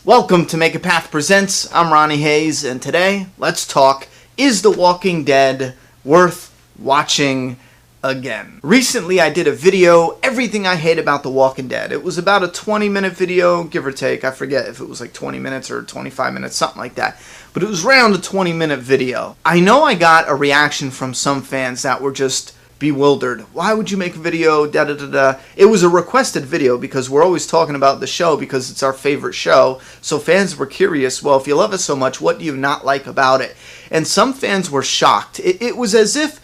Welcome to Make a Path Presents. I'm Ronnie Hayes, and today, let's talk, is The Walking Dead worth watching again? Recently, I did a video, Everything I Hate About The Walking Dead. It was about a 20-minute video, give or take. I forget if it was like 20 minutes or 25 minutes, something like that. But it was around a 20-minute video. I know I got a reaction from some fans that were just bewildered. Why would you make a video? Da da da da. It was a requested video because we're always talking about the show because it's our favorite show. So fans were curious, well, if you love it so much, what do you not like about it? And some fans were shocked. It was as if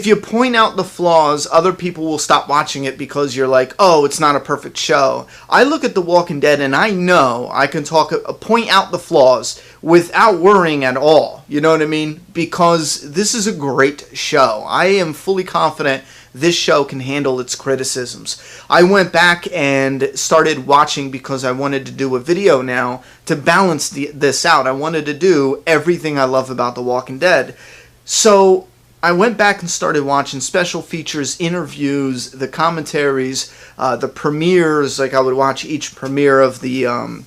you point out the flaws, other people will stop watching it because you're like, oh, it's not a perfect show. I look at The Walking Dead and I know I can point out the flaws without worrying at all. You know what I mean? Because this is a great show. I am fully confident this show can handle its criticisms. I went back and started watching because I wanted to do a video now to balance this out. I wanted to do everything I love about The Walking Dead. So I went back and started watching special features, interviews, the commentaries, the premieres. Like I would watch each premiere of the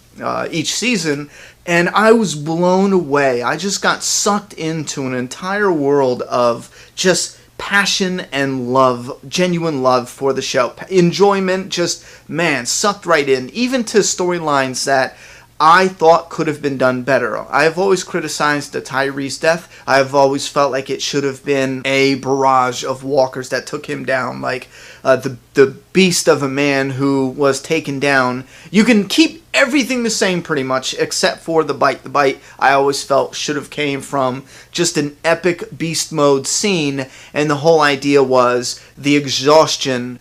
each season, and I was blown away. I just got sucked into an entire world of just passion and love, genuine love for the show. Enjoyment, just, man, sucked right in. Even to storylines that I thought could have been done better. I've always criticized the Tyrese death. I've always felt like it should have been a barrage of walkers that took him down, like the beast of a man who was taken down. You can keep everything the same pretty much except for the bite. The bite I always felt should have came from just an epic beast mode scene, and the whole idea was the exhaustion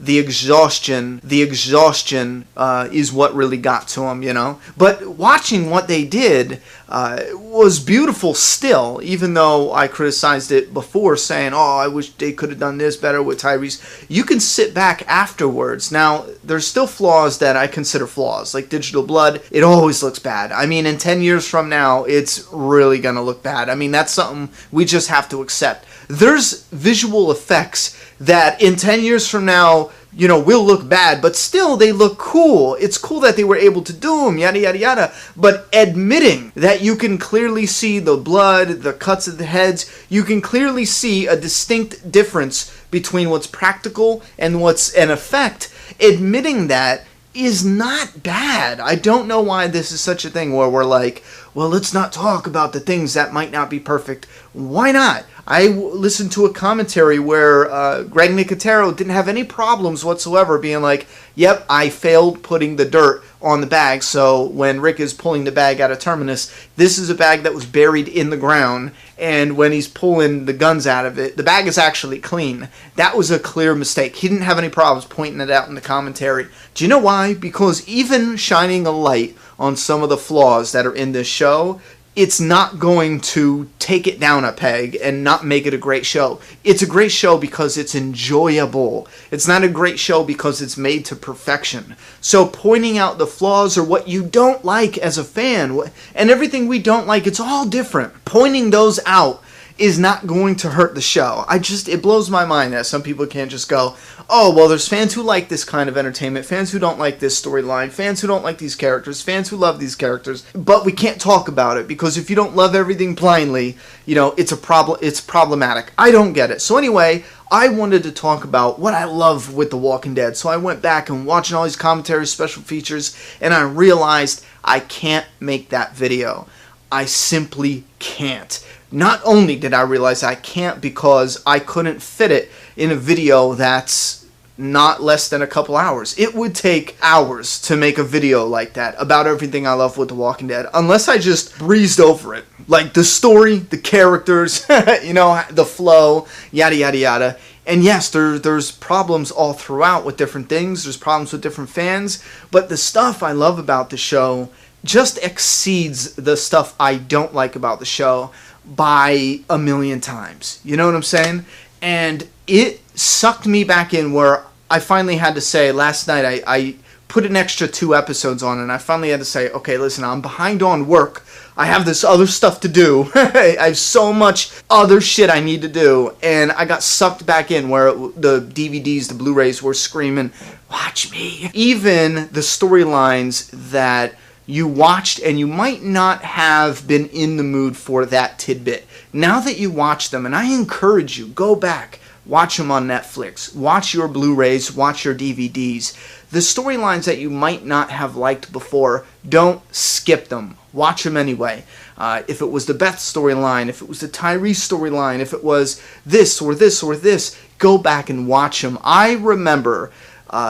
is what really got to him, you know? But watching what they did was beautiful still, even though I criticized it before saying, oh, I wish they could have done this better with Tyrese. You can sit back afterwards. Now, there's still flaws that I consider flaws, like Digital Blood. It always looks bad. I mean, in 10 years from now, it's really going to look bad. I mean, that's something we just have to accept. There's visual effects that in 10 years from now, you know, will look bad, but still they look cool. It's cool that they were able to do them, yada, yada, yada. But admitting that you can clearly see the blood, the cuts of the heads, you can clearly see a distinct difference between what's practical and what's an effect, admitting that is not bad. I don't know why this is such a thing where we're like, well, let's not talk about the things that might not be perfect. Why not? I listened to a commentary where Greg Nicotero didn't have any problems whatsoever being like, yep, I failed putting the dirt on the bag, so when Rick is pulling the bag out of Terminus, this is a bag that was buried in the ground, and when he's pulling the guns out of it, the bag is actually clean. That was a clear mistake. He didn't have any problems pointing it out in the commentary. Do you know why? Because even shining a light on some of the flaws that are in this show, it's not going to take it down a peg and not make it a great show. It's a great show because it's enjoyable. It's not a great show because it's made to perfection. So pointing out the flaws or what you don't like as a fan, and everything we don't like, it's all different. Pointing those out is not going to hurt the show. It blows my mind that some people can't just go, oh, well, there's fans who like this kind of entertainment, fans who don't like this storyline, fans who don't like these characters, fans who love these characters, but we can't talk about it because if you don't love everything blindly, you know, it's a problem. It's problematic. I don't get it. So anyway, I wanted to talk about what I love with The Walking Dead. So I went back and watching all these commentaries, special features, and I realized I can't make that video. I simply can't. Not only did I realize I can't because I couldn't fit it in a video that's not less than a couple hours. It would take hours to make a video like that about everything I love with The Walking Dead, unless I just breezed over it. Like the story, the characters, you know, the flow, yada, yada, yada. And yes, there's problems all throughout with different things. There's problems with different fans. But the stuff I love about the show just exceeds the stuff I don't like about the show by a million times. You know what I'm saying? And it sucked me back in where I finally had to say, last night I put an extra 2 episodes on, and I finally had to say, okay, listen, I'm behind on work. I have this other stuff to do. I have so much other shit I need to do. And I got sucked back in where the DVDs, the Blu-rays were screaming, watch me. Even the storylines that you watched and you might not have been in the mood for that tidbit. Now that you watch them, and I encourage you, go back, watch them on Netflix, watch your Blu-rays, watch your DVDs. The storylines that you might not have liked before, don't skip them. Watch them anyway. If it was the Beth storyline, if it was the Tyrese storyline, if it was this or this or this, go back and watch them. I remember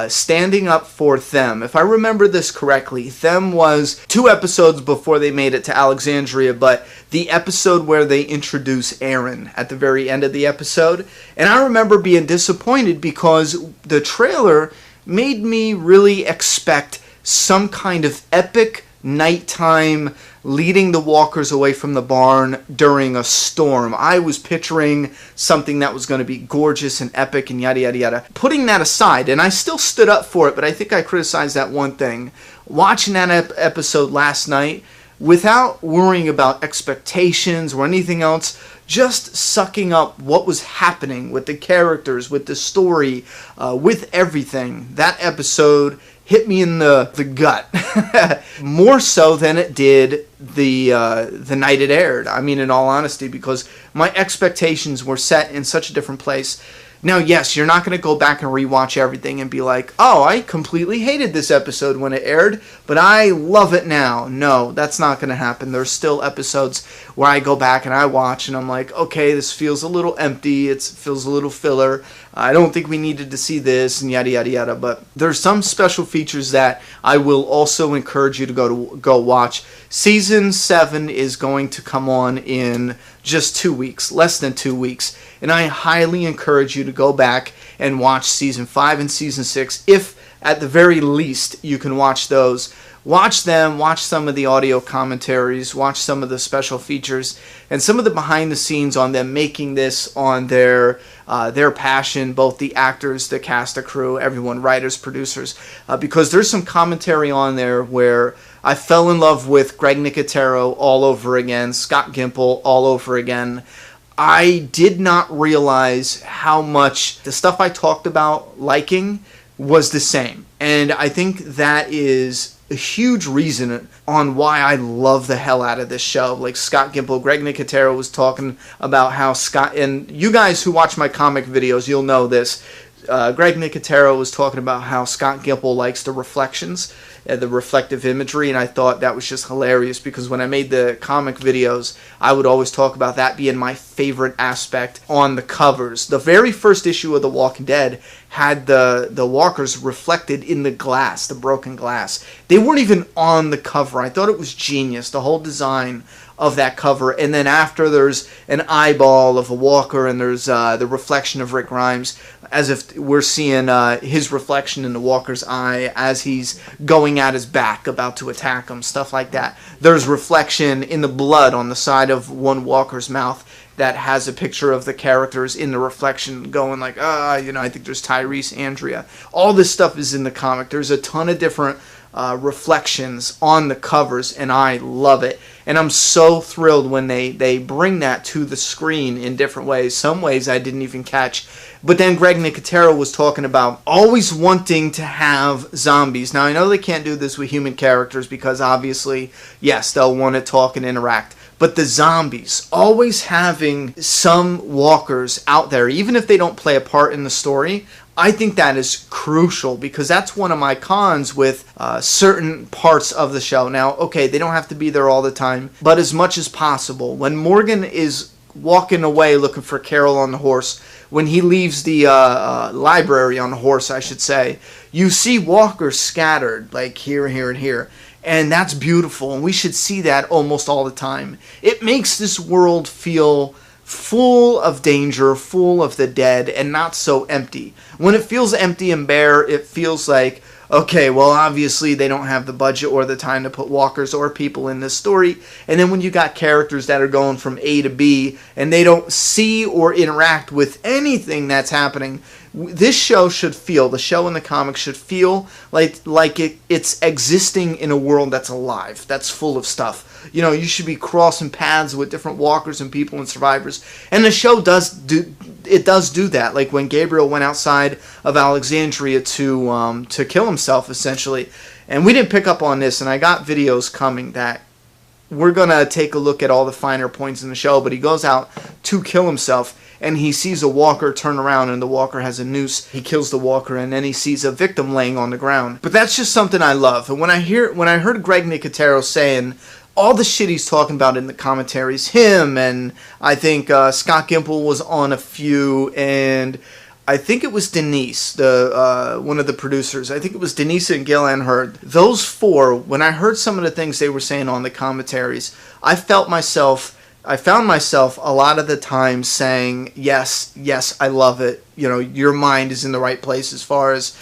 standing up for Them. If I remember this correctly, Them was 2 episodes before they made it to Alexandria, but the episode where they introduce Aaron at the very end of the episode. And I remember being disappointed because the trailer made me really expect some kind of epic nighttime leading the walkers away from the barn during a storm. I was picturing something that was going to be gorgeous and epic and yada yada yada. Putting that aside, and I still stood up for it, but I think I criticized that one thing. Watching that episode last night, without worrying about expectations or anything else, just sucking up what was happening with the characters, with the story, with everything. That episode hit me in the gut more so than it did the night it aired. I mean, in all honesty, because my expectations were set in such a different place. Now, yes, you're not going to go back and rewatch everything and be like, oh, I completely hated this episode when it aired, but I love it now. No, that's not going to happen. There's still episodes where I go back and I watch and I'm like, okay, this feels a little empty. It feels a little filler. I don't think we needed to see this and yada, yada, yada. But there's some special features that I will also encourage you to go watch. Season 7 is going to come on in just 2 weeks, less than 2 weeks. And I highly encourage you to go back and watch Season 5 and Season 6. If, at the very least, you can watch those. Watch them, watch some of the audio commentaries, watch some of the special features, and some of the behind the scenes on them making this on their passion, both the actors, the cast, the crew, everyone, writers, producers, because there's some commentary on there where I fell in love with Greg Nicotero all over again, Scott Gimple all over again. I did not realize how much the stuff I talked about liking was the same. And I think that is a huge reason on why I love the hell out of this show. Like Scott Gimple, Greg Nicotero was talking about how Scott, and you guys who watch my comic videos, you'll know this. Greg Nicotero was talking about how Scott Gimple likes the reflections, the reflective imagery, and I thought that was just hilarious because when I made the comic videos, I would always talk about that being my favorite aspect on the covers. The very first issue of The Walking Dead had the walkers reflected in the glass, the broken glass. They weren't even on the cover. I thought it was genius, the whole design of that cover. And then after, there's an eyeball of a walker, and there's the reflection of Rick Grimes, as if we're seeing his reflection in the walker's eye as he's going at his back, about to attack him, stuff like that. There's reflection in the blood on the side of one walker's mouth that has a picture of the characters in the reflection going like, I think there's Tyrese, Andrea. All this stuff is in the comic. There's a ton of different reflections on the covers, and I love it. And I'm so thrilled when they bring that to the screen in different ways. Some ways I didn't even catch. But then Greg Nicotero was talking about always wanting to have zombies. Now, I know they can't do this with human characters because obviously, yes, they'll want to talk and interact. But the zombies, always having some walkers out there, even if they don't play a part in the story, I think that is crucial because that's one of my cons with certain parts of the show. Now, okay, they don't have to be there all the time, but as much as possible. When Morgan is walking away looking for Carol on the horse, when he leaves the library on the horse, I should say, you see walkers scattered, like here, here, and here. And that's beautiful, and we should see that almost all the time. It makes this world feel full of danger, full of the dead, and not so empty. When it feels empty and bare, it feels like, okay, well, obviously they don't have the budget or the time to put walkers or people in this story. And then when you got characters that are going from A to B, and they don't see or interact with anything that's happening, this show should feel, the show in the comics should feel like it's existing in a world that's alive, that's full of stuff. You know, you should be crossing paths with different walkers and people and survivors. And the show does do that. Like when Gabriel went outside of Alexandria to kill himself, essentially. And we didn't pick up on this, and I got videos coming that we're going to take a look at all the finer points in the show, but he goes out to kill himself, and he sees a walker turn around, and the walker has a noose. He kills the walker, and then he sees a victim laying on the ground. But that's just something I love. And when I heard Greg Nicotero saying all the shit he's talking about in the commentaries, him, and I think Scott Gimple was on a few, and I think it was Denise, the one of the producers. I think it was Denise and Gail Ann Hurd. Those four, when I heard some of the things they were saying on the commentaries, I found myself a lot of the time saying, yes, I love it. You know, your mind is in the right place as far as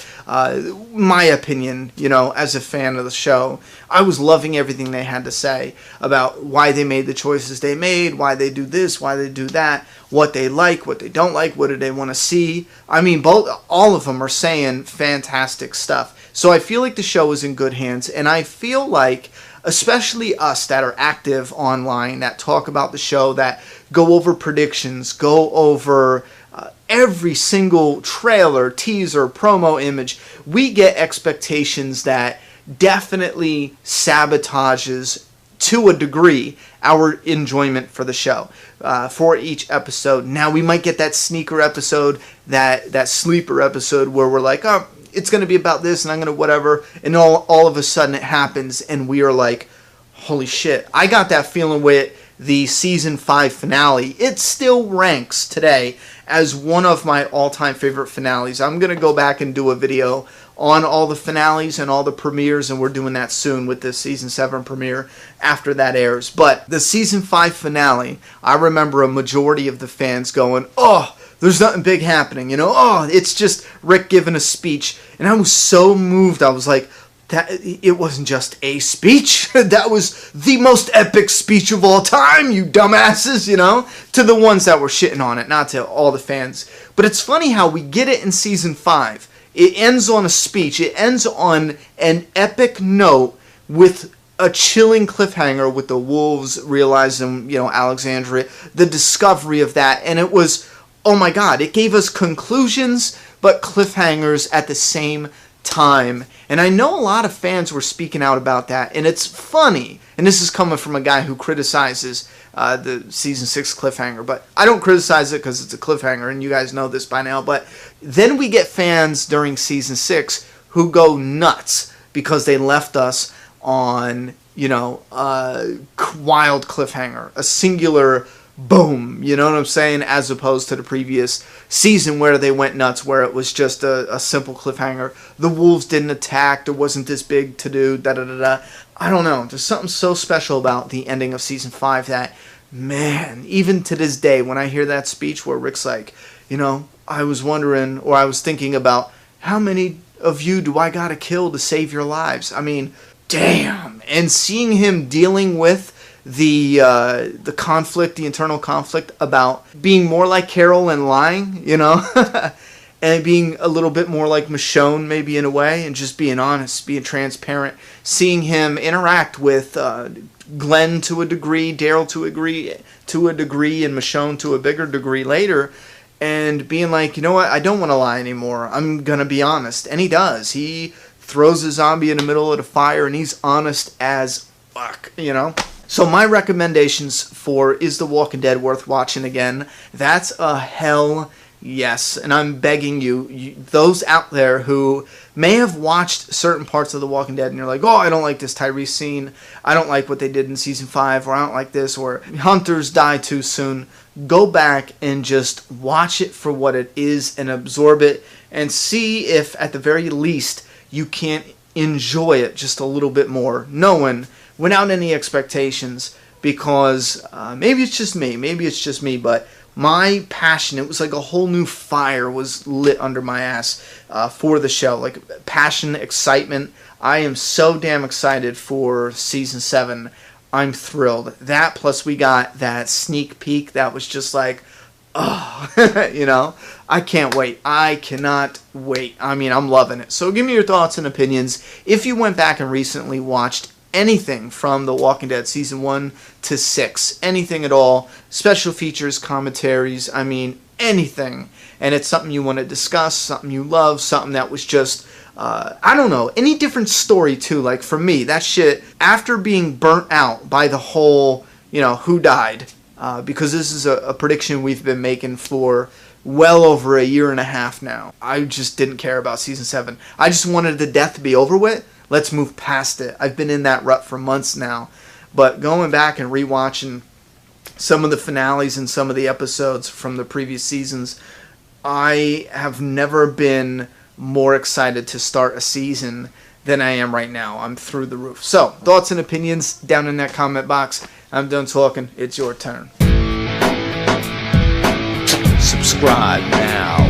my opinion, you know, as a fan of the show. I was loving everything they had to say about why they made the choices they made, why they do this, why they do that, what they like, what they don't like, what do they want to see. I mean, all of them are saying fantastic stuff. So I feel like the show is in good hands, and I feel like, especially us that are active online, that talk about the show, that go over predictions, go over every single trailer, teaser, promo image, we get expectations that definitely sabotages, to a degree, our enjoyment for the show, for each episode. Now, we might get that sneaker episode, that sleeper episode where we're like, oh, it's going to be about this, and I'm going to whatever, and all of a sudden it happens, and we are like, holy shit. I got that feeling with the Season 5 finale. It still ranks today as one of my all-time favorite finales. I'm going to go back and do a video on all the finales and all the premieres, and we're doing that soon with the Season 7 premiere after that airs. But the Season 5 finale, I remember a majority of the fans going, oh, there's nothing big happening, you know? Oh, it's just Rick giving a speech. And I was so moved. I was like, that it wasn't just a speech. That was the most epic speech of all time, you dumbasses, you know? To the ones that were shitting on it, not to all the fans. But it's funny how we get it in Season 5. It ends on a speech. It ends on an epic note with a chilling cliffhanger with the wolves realizing, you know, Alexandria, the discovery of that. And it was, oh my God, it gave us conclusions but cliffhangers at the same time. And I know a lot of fans were speaking out about that, and it's funny, and this is coming from a guy who criticizes the Season 6 cliffhanger, but I don't criticize it because it's a cliffhanger, and you guys know this by now. But then we get fans during Season 6 who go nuts because they left us on, you know, a wild cliffhanger, a singular boom, you know what I'm saying, as opposed to the previous season where they went nuts, where it was just a simple cliffhanger. The wolves didn't attack, there wasn't this big to-do, da-da-da-da. I don't know, there's something so special about the ending of Season 5 that, man, even to this day, when I hear that speech where Rick's like, you know, I was wondering, or I was thinking about, how many of you do I gotta kill to save your lives? I mean, damn. And seeing him dealing with the conflict, the internal conflict about being more like Carol and lying, you know, and being a little bit more like Michonne maybe in a way, and just being honest, being transparent, seeing him interact with Glenn to a degree, Daryl to a degree, and Michonne to a bigger degree later, and being like, you know what, I don't want to lie anymore, I'm gonna be honest. And he does. He throws a zombie in the middle of the fire, and he's honest as fuck, you know. So my recommendations for Is The Walking Dead Worth Watching Again? That's a hell yes. And I'm begging you, those out there who may have watched certain parts of The Walking Dead and you're like, oh, I don't like this Tyrese scene, I don't like what they did in Season 5, or I don't like this, or Hunters die too soon. Go back and just watch it for what it is and absorb it and see if at the very least you can't enjoy it just a little bit more, knowing without any expectations, because maybe it's just me, but my passion, it was like a whole new fire was lit under my ass for the show, like passion, excitement. I am so damn excited for Season 7. I'm thrilled. That plus we got that sneak peek that was just like, oh, you know, I can't wait. I cannot wait. I mean, I'm loving it. So give me your thoughts and opinions. If you went back and recently watched anything from The Walking Dead Season 1 to 6, anything at all, special features, commentaries, I mean, anything, and it's something you want to discuss, something you love, something that was just I don't know, any different story too. Like for me, that shit, after being burnt out by the whole, who died, because this is a prediction we've been making for well over a year and a half now. I just didn't care about season 7. I just wanted the death to be over with. Let's move past it. I've been in that rut for months now. But going back and rewatching some of the finales and some of the episodes from the previous seasons, I have never been more excited to start a season than I am right now. I'm through the roof. So, thoughts and opinions down in that comment box. I'm done talking. It's your turn. Subscribe now.